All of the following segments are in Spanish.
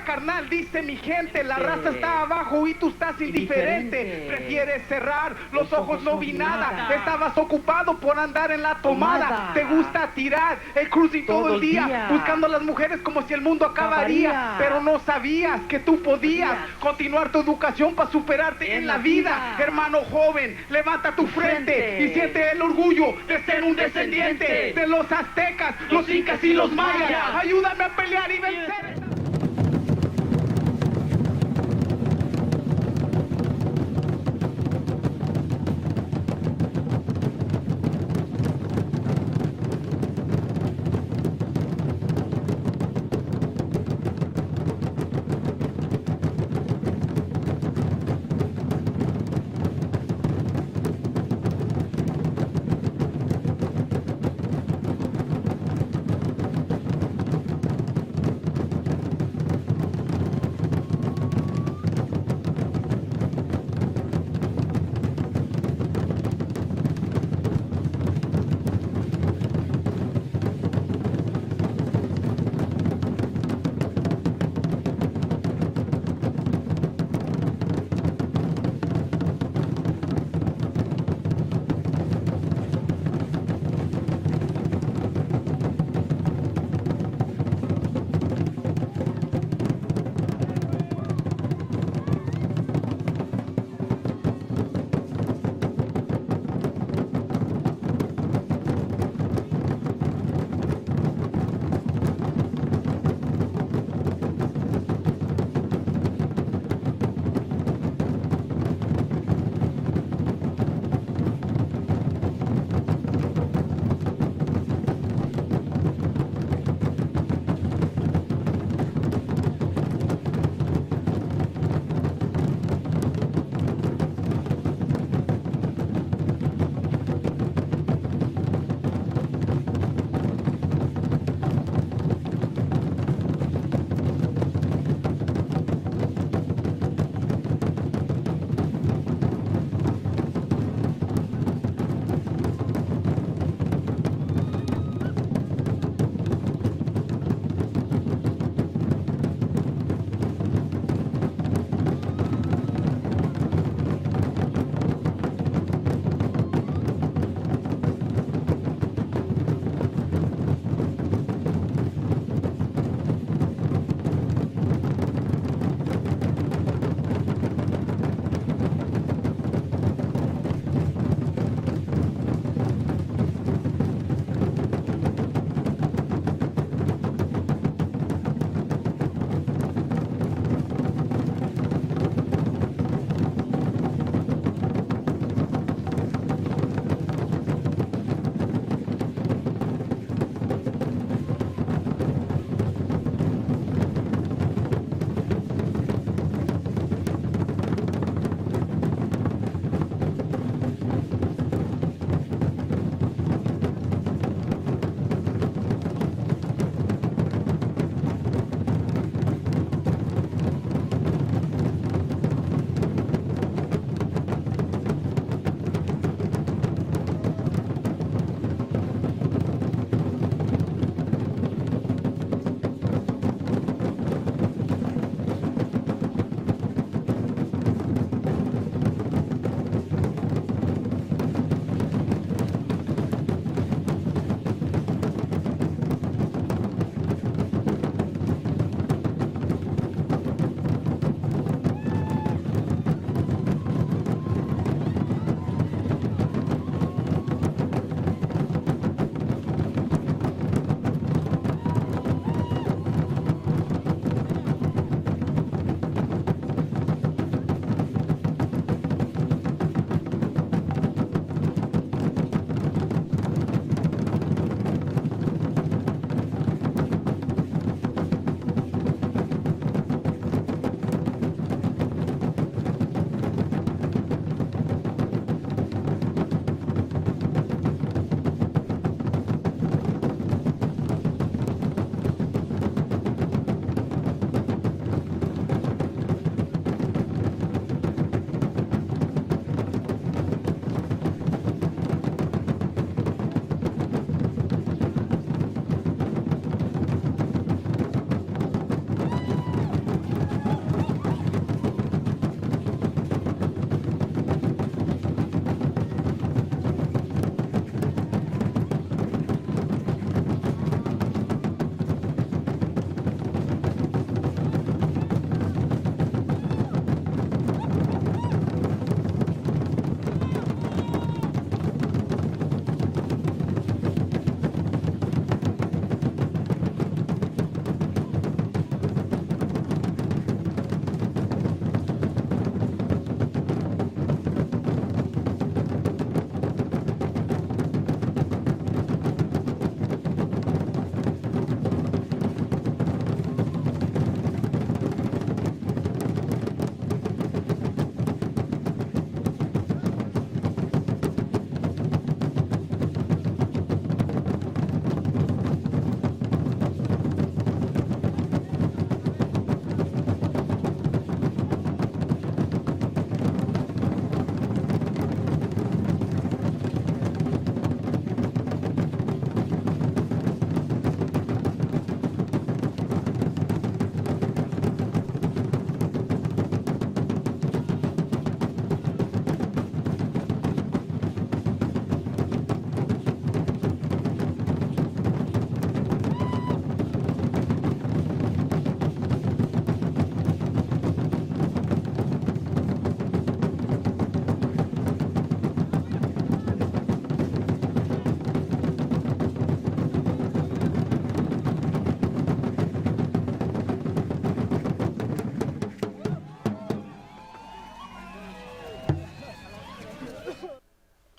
carnal, dice mi gente, la raza está abajo y tú estás indiferente. Prefieres cerrar los ojos, no vi nada. Estabas ocupado por andar en la tomada. Te gusta tirar el cruising todo el día, buscando a las mujeres como si el mundo acabaría. Pero no sabías que tú podías continuar tu educación para superarte en la vida. Hermano joven, levanta tu frente y siente el orgullo de ser un descendiente de los aztecas, los incas y los mayas. Ayúdame a pelear y vencer.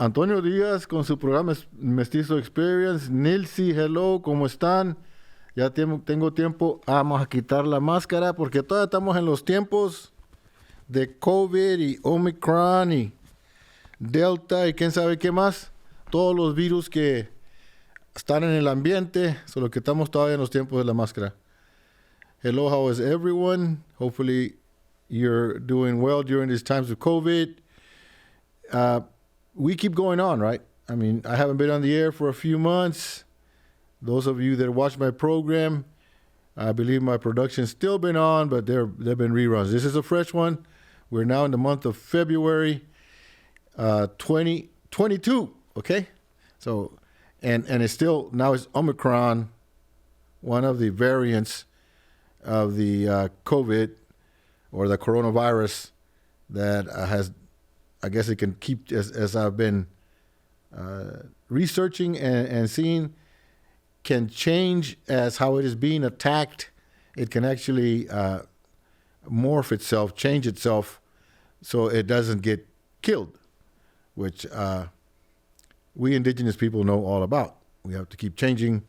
Antonio Diaz con su programa Mestizo Experience. Nilsi, hello, ¿cómo están? Ya tengo tiempo. Vamos a quitar la máscara porque todavía estamos en los tiempos de COVID y Omicron y Delta y quién sabe qué más. Todos los virus que están en el ambiente, solo que estamos todavía en los tiempos de la máscara. Hello, how is everyone? Hopefully you're doing well during these times of COVID. We keep going on, right? I mean, I haven't been on the air for a few months. Those of you that watch my program, I believe my production's still been on, but they've been reruns. This is a fresh one. We're now in the month of February 2022, okay? So, and it's still, now it's Omicron, one of the variants of the COVID or the coronavirus that has, I guess it can keep, as I've been researching and seeing, can change as how it is being attacked. It can actually morph itself, change itself, so it doesn't get killed, which we indigenous people know all about. We have to keep changing.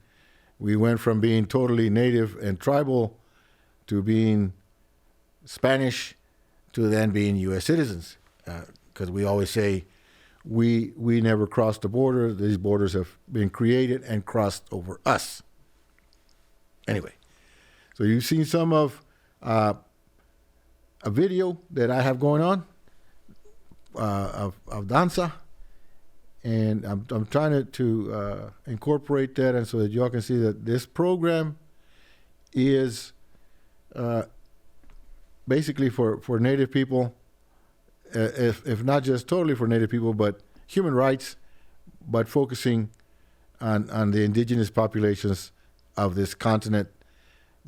We went from being totally native and tribal to being Spanish to then being U.S. citizens. Because we always say we never crossed the border. These borders have been created and crossed over us. Anyway, so you've seen some of a video that I have going on of danza, and I'm trying to incorporate that, and so that y'all can see that this program is basically for Native people. If not just totally for Native people, but human rights, but focusing on the indigenous populations of this continent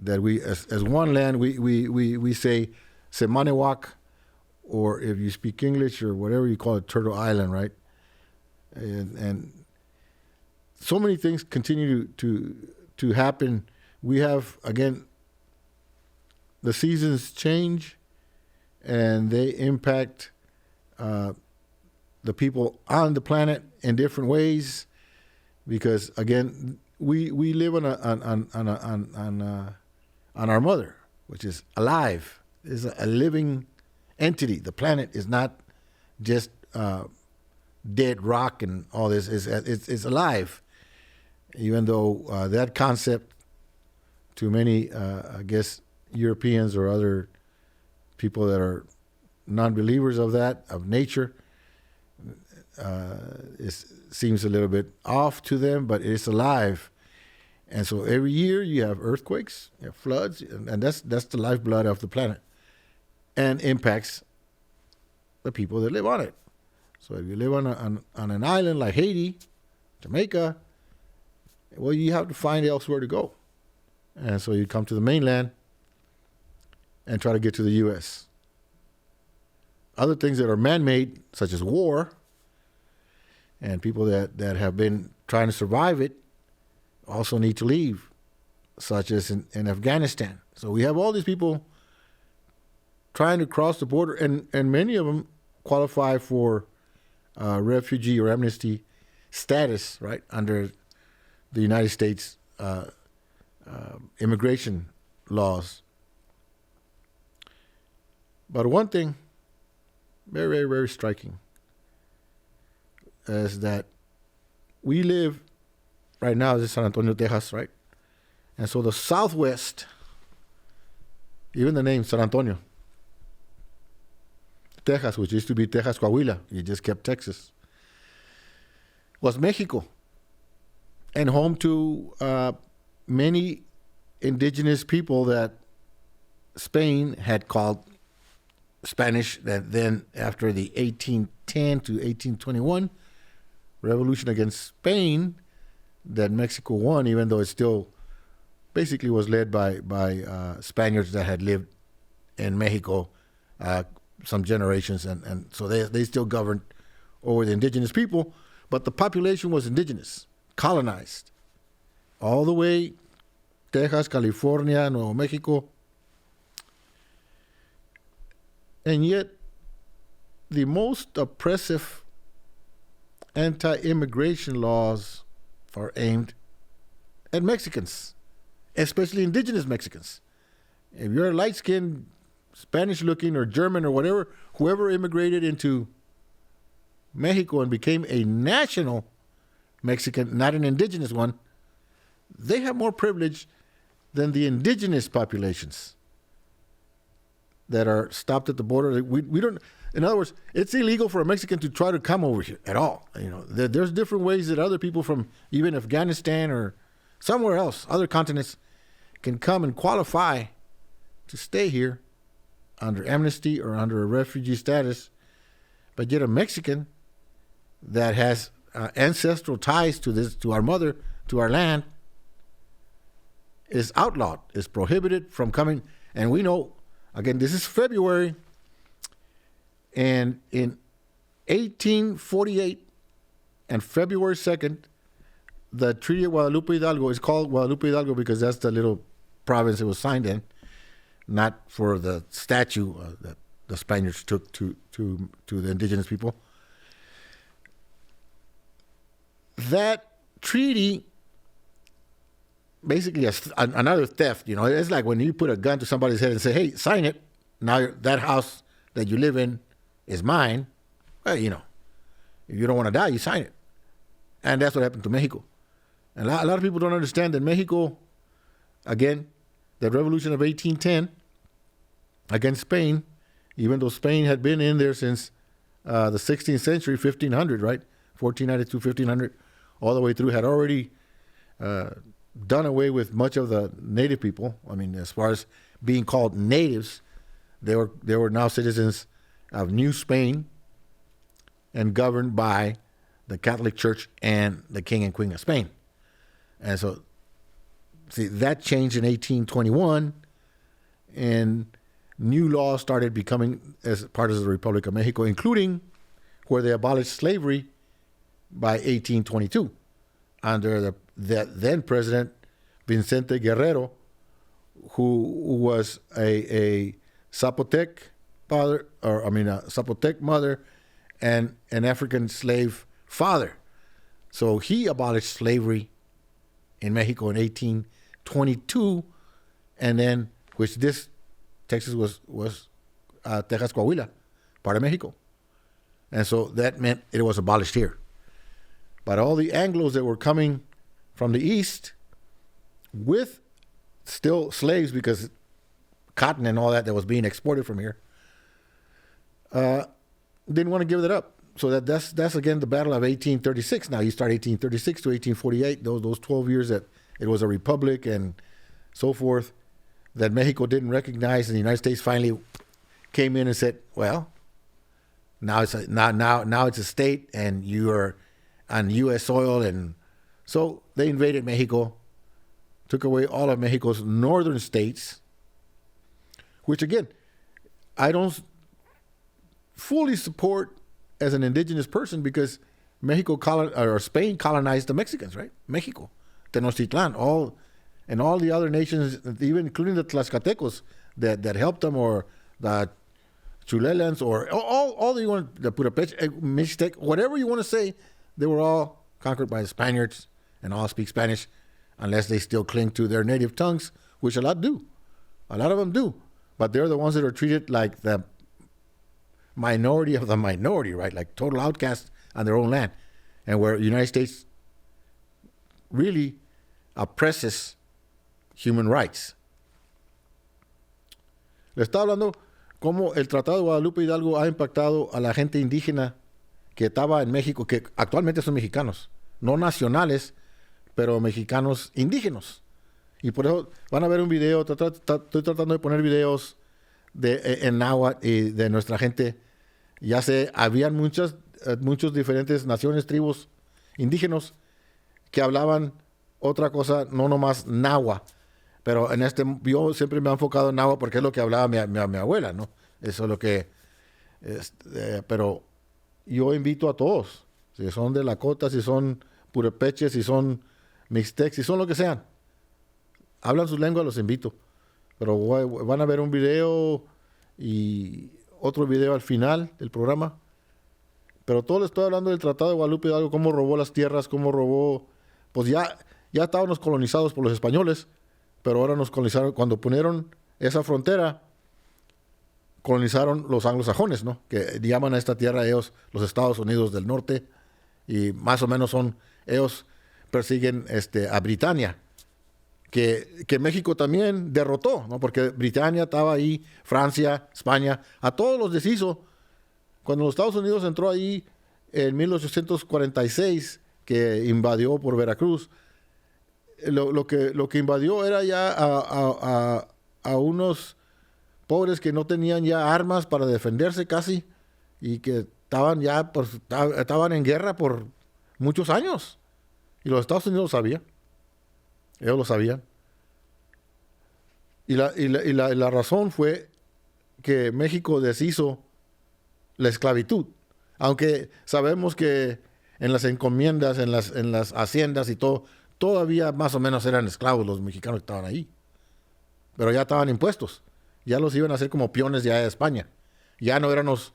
that we, as one land, we say Semanewak, or if you speak English or whatever you call it, Turtle Island, right? And so many things continue to happen. We have, again, the seasons change, and they impact the people on the planet in different ways, because again, we live on our mother, which is alive, is a living entity. The planet is not just dead rock and all this. It's alive, even though that concept to many, I guess, Europeans or other people that are non-believers of that, of nature, seems a little bit off to them, but it's alive. And so every year you have earthquakes, you have floods, and that's the lifeblood of the planet, and impacts the people that live on it. So if you live on an island like Haiti, Jamaica, well, you have to find elsewhere to go. And so you come to the mainland and try to get to the U.S. Other things that are man-made, such as war, and people that have been trying to survive it, also need to leave, such as in Afghanistan. So we have all these people trying to cross the border, and many of them qualify for refugee or amnesty status, right, under the United States immigration laws. But one thing, very, very, very striking, is that we live right now, this is San Antonio, Texas, right? And so the Southwest, even the name San Antonio, Texas, which used to be Texas Coahuila, you just kept Texas, was Mexico, and home to many indigenous people that Spain had called Spanish, that then after the 1810 to 1821 revolution against Spain that Mexico won, even though it still basically was led by Spaniards that had lived in Mexico some generations, and so they still governed over the indigenous people, but the population was indigenous, colonized, all the way Texas, California, Nuevo Mexico. And yet, the most oppressive anti-immigration laws are aimed at Mexicans, especially indigenous Mexicans. If you're light-skinned, Spanish-looking, or German, or whatever, whoever immigrated into Mexico and became a national Mexican, not an indigenous one, they have more privilege than the indigenous populations that are stopped at the border. We don't. In other words, it's illegal for a Mexican to try to come over here at all. You know, there's different ways that other people from even Afghanistan or somewhere else, other continents, can come and qualify to stay here under amnesty or under a refugee status. But yet a Mexican that has ancestral ties to our mother, to our land, is outlawed, is prohibited from coming. And we know, again, this is February, and in 1848 and February 2nd, the Treaty of Guadalupe Hidalgo is called Guadalupe Hidalgo because that's the little province it was signed in, not for the statue that the Spaniards took to the indigenous people. That treaty, basically another theft. You know, it's like when you put a gun to somebody's head and say, "Hey, sign it." Now that house that you live in is mine. Well, you know, if you don't want to die, you sign it. And that's what happened to Mexico. And a lot of people don't understand that Mexico, again, the revolution of 1810 against Spain, even though Spain had been in there since the 16th century, 1500, right? 1492, 1500, all the way through, had already done away with much of the native people. I mean, as far as being called natives, they were now citizens of New Spain and governed by the Catholic Church and the King and Queen of Spain. And so, see, that changed in 1821, and new laws started becoming as part of the Republic of Mexico, including where they abolished slavery by 1822 under the then president Vicente Guerrero, who was a Zapotec father, a Zapotec mother, and an African slave father. So he abolished slavery in Mexico in 1822, and then Texas was Texas Coahuila, part of Mexico, and so that meant it was abolished here. But all the Anglos that were coming from the east with still slaves, because cotton and all that was being exported from here, didn't want to give that up. So that's again the battle of 1836. Now you start 1836 to 1848, those 12 years that it was a republic and so forth, that Mexico didn't recognize, and the United States finally came in and said, well, now it's a state and you are on U.S. soil, and so they invaded Mexico, took away all of Mexico's northern states, which again, I don't fully support as an indigenous person, because Spain colonized the Mexicans, right? Mexico, Tenochtitlan, all the other nations, even including the Tlaxcaltecos that helped them, or the Chulelans, or all that you want, the Purapech, Mixtec, whatever you want to say, they were all conquered by the Spaniards and all speak Spanish, unless they still cling to their native tongues, which a lot do. A lot of them do. But they're the ones that are treated like the minority of the minority, right? Like total outcasts on their own land. And where the United States really oppresses human rights. Le está hablando cómo el Tratado de Guadalupe Hidalgo ha impactado a la gente indígena que estaba en México, que actualmente son mexicanos, no nacionales, pero mexicanos indígenas. Y por eso van a ver un video, estoy tratando de poner videos en náhuatl y de nuestra gente. Ya sé, habían muchos diferentes naciones, tribus indígenas que hablaban otra cosa, no nomás náhuatl. Pero yo siempre me he enfocado en náhuatl porque es lo que hablaba mi abuela, ¿no? Eso es lo que... pero yo invito a todos, si son de Lakota, si son purepeches, si son mixtecs, si son lo que sean, hablan su lengua, los invito. Pero van a ver un video y otro video al final del programa Pero todo le estoy hablando del Tratado de Guadalupe Hidalgo, cómo robó las tierras, cómo robó... Pues ya estábamos colonizados por los españoles, pero ahora nos colonizaron. Cuando pusieron esa frontera, colonizaron los anglosajones, ¿no? Que llaman a esta tierra ellos los Estados Unidos del Norte, y más o menos ellos persiguen a Britania, que México también derrotó, ¿no? Porque Britania estaba ahí, Francia, España, a todos los deshizo. Cuando los Estados Unidos entró ahí en 1846, que invadió por Veracruz, lo que invadió era ya a unos pobres que no tenían ya armas para defenderse casi, y que estaban en guerra por muchos años. Y los Estados Unidos lo sabían. Ellos lo sabían. Y la razón fue que México deshizo la esclavitud. Aunque sabemos que en las encomiendas, en las haciendas y todo, todavía más o menos eran esclavos los mexicanos que estaban ahí. Pero ya estaban impuestos. Ya los iban a hacer como peones ya de España. Ya no éramos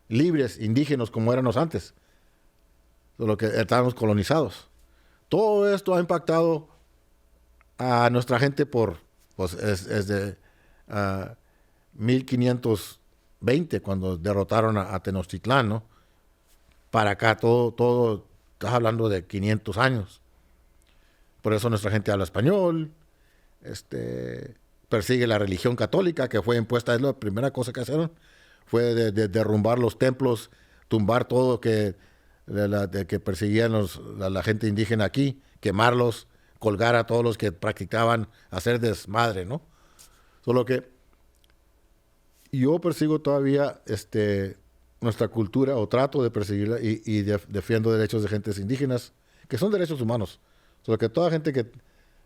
libres, indígenas como éramos antes. Solo que estábamos colonizados. Todo esto ha impactado a nuestra gente desde 1520, cuando derrotaron a Tenochtitlán, ¿no? Para acá todo, estás hablando de 500 años. Por eso nuestra gente habla español, persigue la religión católica que fue impuesta. Es la primera cosa que hicieron, fue de derrumbar los templos, tumbar todo que persiguían la gente indígena aquí, quemarlos, colgar a todos los que practicaban hacer desmadre, ¿no? Solo que yo persigo todavía nuestra cultura, o trato de perseguirla, y defiendo derechos de gentes indígenas, que son derechos humanos. Solo que toda gente que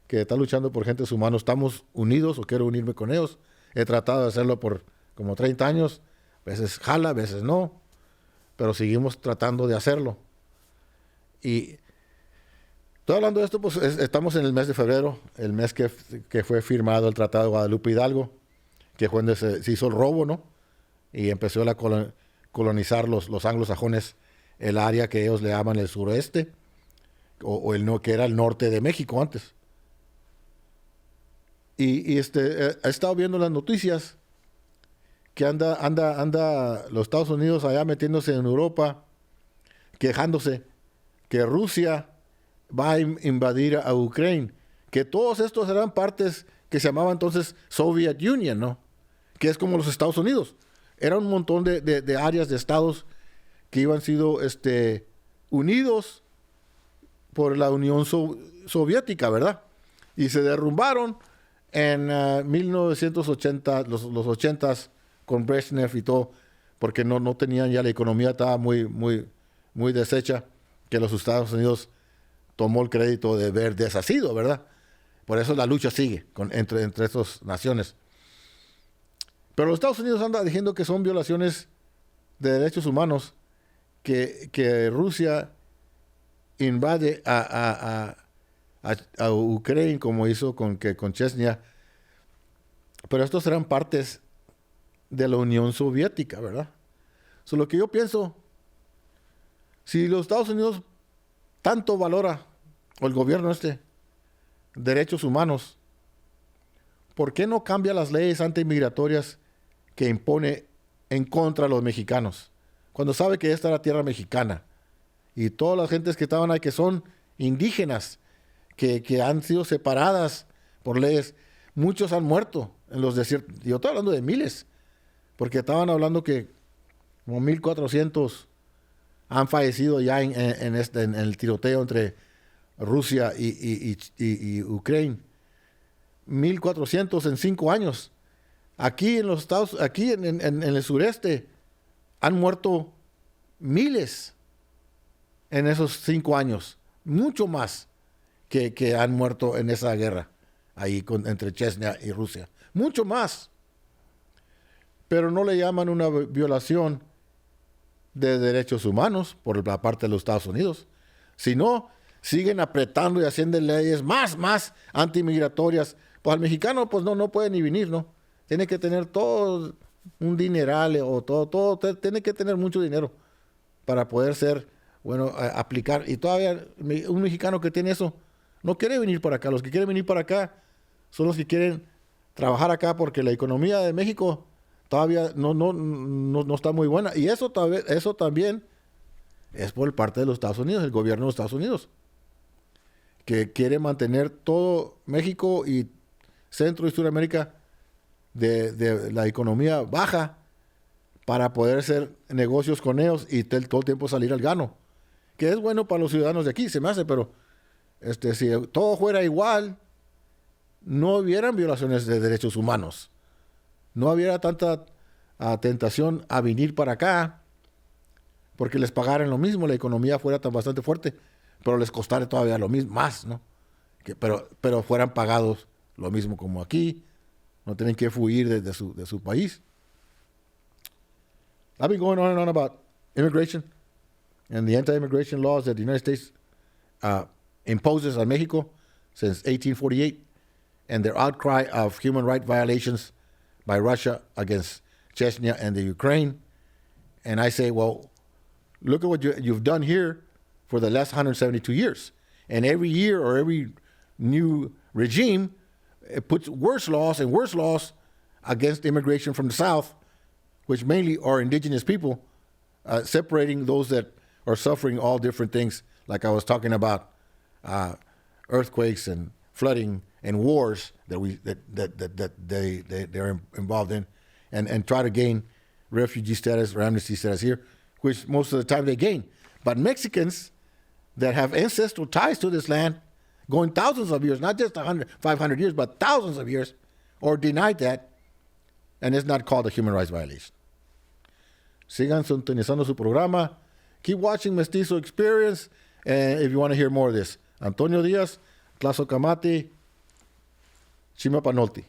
está luchando por gentes humanos, estamos unidos, o quiero unirme con ellos. He tratado de hacerlo por como 30 años, a veces jala, a veces no, pero seguimos tratando de hacerlo. Y estoy hablando de esto, pues estamos en el mes de febrero, el mes que fue firmado el Tratado de Guadalupe Hidalgo, que fue donde se hizo el robo, ¿no? Y empezó a colonizar los anglosajones el área que ellos le llaman el sureste, que era el norte de México antes. Y he estado viendo las noticias que anda los Estados Unidos allá metiéndose en Europa, quejándose que Rusia va a invadir a Ucrania, que todos estos eran partes que se llamaban entonces Soviet Union, ¿no? Que es como los Estados Unidos. Era un montón de áreas, de estados que iban sido unidos por la Unión Soviética, ¿verdad? Y se derrumbaron en 1980, los 80s, con Brezhnev y todo, porque no tenían ya, la economía estaba muy deshecha, que los Estados Unidos tomó el crédito de haber deshacido, ¿verdad? Por eso la lucha sigue entre estas naciones. Pero los Estados Unidos andan diciendo que son violaciones de derechos humanos, que Rusia invade a Ucrania, como hizo con Chechnya. Pero estos eran partes de la Unión Soviética, ¿verdad? So, lo que yo pienso, si los Estados Unidos tanto valora, o el gobierno derechos humanos, ¿por qué no cambia las leyes antimigratorias que impone en contra de los mexicanos? Cuando sabe que esta era tierra mexicana, y todas las gentes que estaban ahí, que son indígenas, que han sido separadas por leyes, muchos han muerto en los desiertos. Yo estoy hablando de miles, porque estaban hablando que como 1,400 han fallecido ya en el tiroteo entre Rusia y Ucrania. 1,400 en 5 años. Aquí en los Estados, aquí en el sureste, han muerto miles en esos 5 años. Mucho más que han muerto en esa guerra ahí entre Chechnya y Rusia. Mucho más. Pero no le llaman una violación de derechos humanos por la parte de los Estados Unidos, sino siguen apretando y haciendo leyes más antimigratorias. Pues al mexicano pues no puede ni venir, ¿no? Tiene que tener todo un dineral, o todo tiene que tener mucho dinero para poder ser, bueno, aplicar. Y todavía un mexicano que tiene eso no quiere venir para acá. Los que quieren venir para acá son los que quieren trabajar acá porque la economía de México todavía no está muy buena. Y eso también es por parte de los Estados Unidos, el gobierno de los Estados Unidos, que quiere mantener todo México y Centro y Sudamérica de la economía baja para poder hacer negocios con ellos y todo el tiempo salir al gano. Que es bueno para los ciudadanos de aquí, se me hace, pero si todo fuera igual, no hubieran violaciones de derechos humanos. No hubiera tanta tentación a venir para acá porque les pagaran lo mismo, la economía fuera bastante fuerte, pero les costara todavía lo mismo, más, ¿no? Pero fueran pagados lo mismo como aquí, no tienen que huir de su país. I've been going on and on about immigration and the anti-immigration laws that the United States imposes on Mexico since 1848 and their outcry of human rights violations by Russia against Chechnya and the Ukraine. And I say, well, look at what you've done here for the last 172 years. And every year or every new regime, it puts worse laws and worse laws against immigration from the South, which mainly are indigenous people, separating those that are suffering all different things, like I was talking about, earthquakes and flooding and wars that they're involved in, and try to gain refugee status or amnesty status here, which most of the time they gain. But Mexicans that have ancestral ties to this land, going thousands of years, not just 100, 500 years, but thousands of years, or denied that, and it's not called a human rights violation. Sigan sintonizando su programa. Keep watching Mestizo Experience, and if you want to hear more of this. Antonio Diaz, Tlazocamati, Chimapanolti.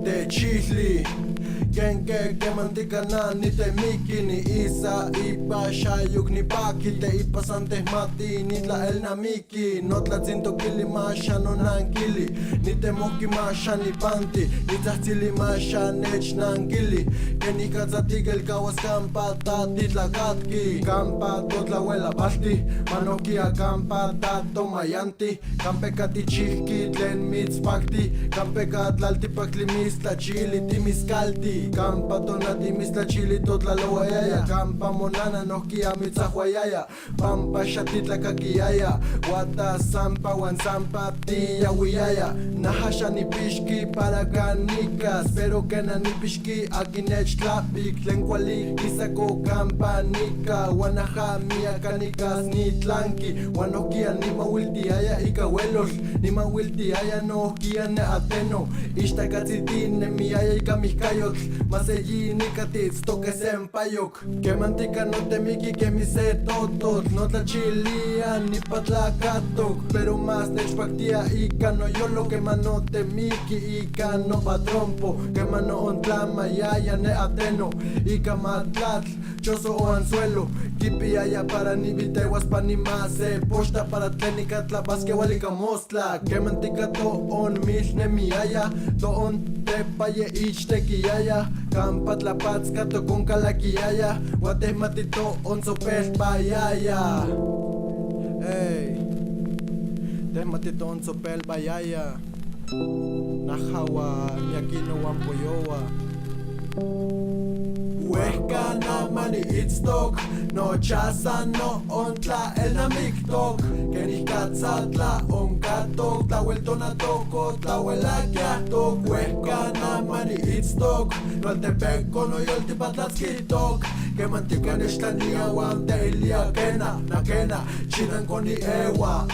De Chihli, que mantika na ni te miki ni isa ipa shayuk ni paki te ipas antes mati ni tla el namiki no tla zinto kili masha no nankili ni te moki masha ni panti ni tahtili masha nech nankili que ni kazatigel kawas kampa tati tla katki kampa totla huela balti manoki a kampa tato mayanti kampe kati chihki tlen mitzpakti kampe katlalti pakli misla chili timiskalti Kampa tonati misla chili totla loayaya Kampa monana nohki amitzahuayaya Pampa shatitla kakiyaya Wata sampa wan sampa tiya wiyaya Nahasha ni pishki para kanikas Pero kena ni pishki akinech tlapik Lenkwali kisako kampa nika Wanaha miya kanikas ni tlanki Wanohkia ni mawiltiaya ikawelos Ni mawiltiaya nohkia ne ateno Ishta katsitine miyaya ikamihkayot Maseyi nikatits toque sempayok Que mantica no te miki que mi se totot No tla chilia ni patlacatok Pero más nechpactia ika no yo lo que mano te miki ika no patrompo Que mano ontlama yaya ne ateno Ika matlatl choso o anzuelo Kipi aya para ni viteguas pa ni mase Posta para tlenica tlapas que walika mostla Que mantica to on milne mi aya To on tepa ye ich te kiyaya Kampat la patska to con kalakiaya Wate matito on sopes bayaya Hey Te matito on sopel bayaya Nahawa Miakino wampoyowa Huesca na mani itztok No chasa no ontla el namiktok Que ni katzatla on katok Ta vuelto na toko ta huela kiatok Huesca na mani itztok No al tepeco no yol tipatlatzkitok Que mantikan eshtania wan te ilia kena Na kena chinan con ni ewa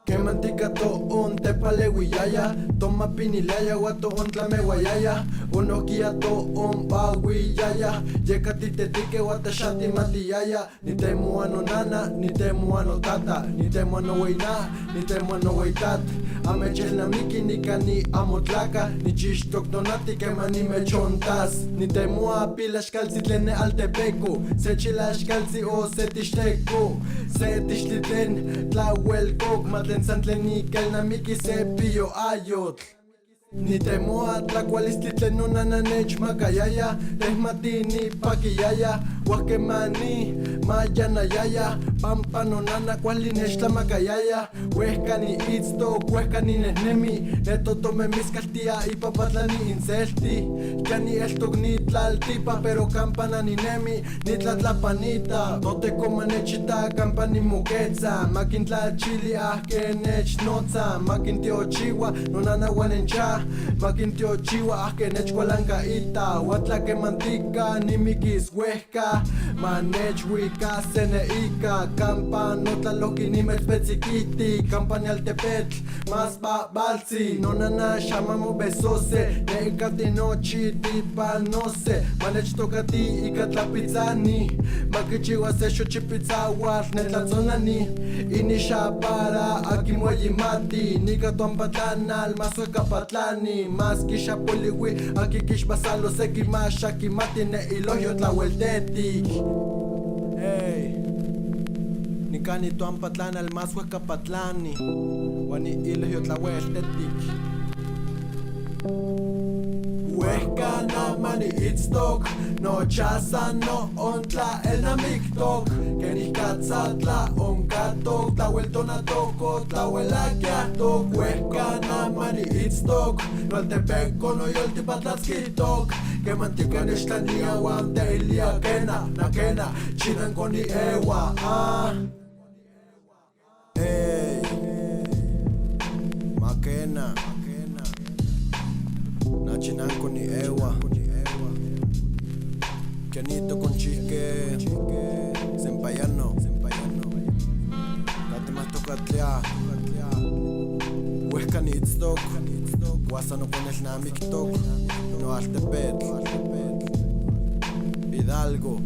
Que mantica to on te pale wiyaya. Toma pinilaya wato on tlame guayaya. Uno kia to on ba wiyaya. Yeka tite tike wata shati matiyaya. Ni te muano nana, ni te muano tata. Ni te muano weina, ni te muano weitat. Ame chel na miki ni kani amotlaka. Ni chish tok donati que mani me chontas. Ni te mua pila shkalzi tlene altepeku. Se chila shkalzi o se tishteku. Se tishlitlen tlawel kok. Matlen santleni kel na miki se pio ayot. Ni te mua tlacualistitlen no nananech makayaya. Tehmatini pakiyaya. Huaque mani mayana yaya. Pampa no nana cualinech la makayaya. Huesca ni itzto, huesca ni nesnemi. Neto tome mis castia y papatla ni incelti. Ya ni esto ni tlaltipa, pero campana ni nemi. Ni tlatlapanita. Tote como nechita, campani muquetza. Maquintla chili que nech noza. Maquintio chiwa, no nana guanencha. Maquintio chiwa que nech gualancaita. Huatla que mantica, ni mikis huesca. Manech wika sene ika. Campa notla loki ni mechpetsikiti. Campani al tepet, mas ba balsi. No nana shamamo besose. Ne ikati nochi tipa no se. Manech tokati ikatla pizzani. Makichiwa se shochi pizza wat netlatzonani. Inisha para aquí muayimati. Nika tuampatlana al maso kapatlani. Mas kisha poliwi aquí kish basalo seki masha kimati ne iloyo tlahueltetik. Hey, nikani tuampatlana al maso kapatlani. Wani iloyo tlahueltetik. Huesca na mani itztok. No chasa no ontla el na miktok. Que ni katzatla on katok. Tlahuelto na toko, tlahuela kiatok. Huesca na mani itztok. No el tepeco no yo el tipatlatzkitok. Que mantican esta ni aguante ilia kena. Na kena, chinan con ni ewa. Hey, makena. Nachinanko ni ewa. Kianito con chisque. Sempayano. Date más tocatlea. Huesca ni itztok. Guasa no pones na miktok. No altepet. Hidalgo.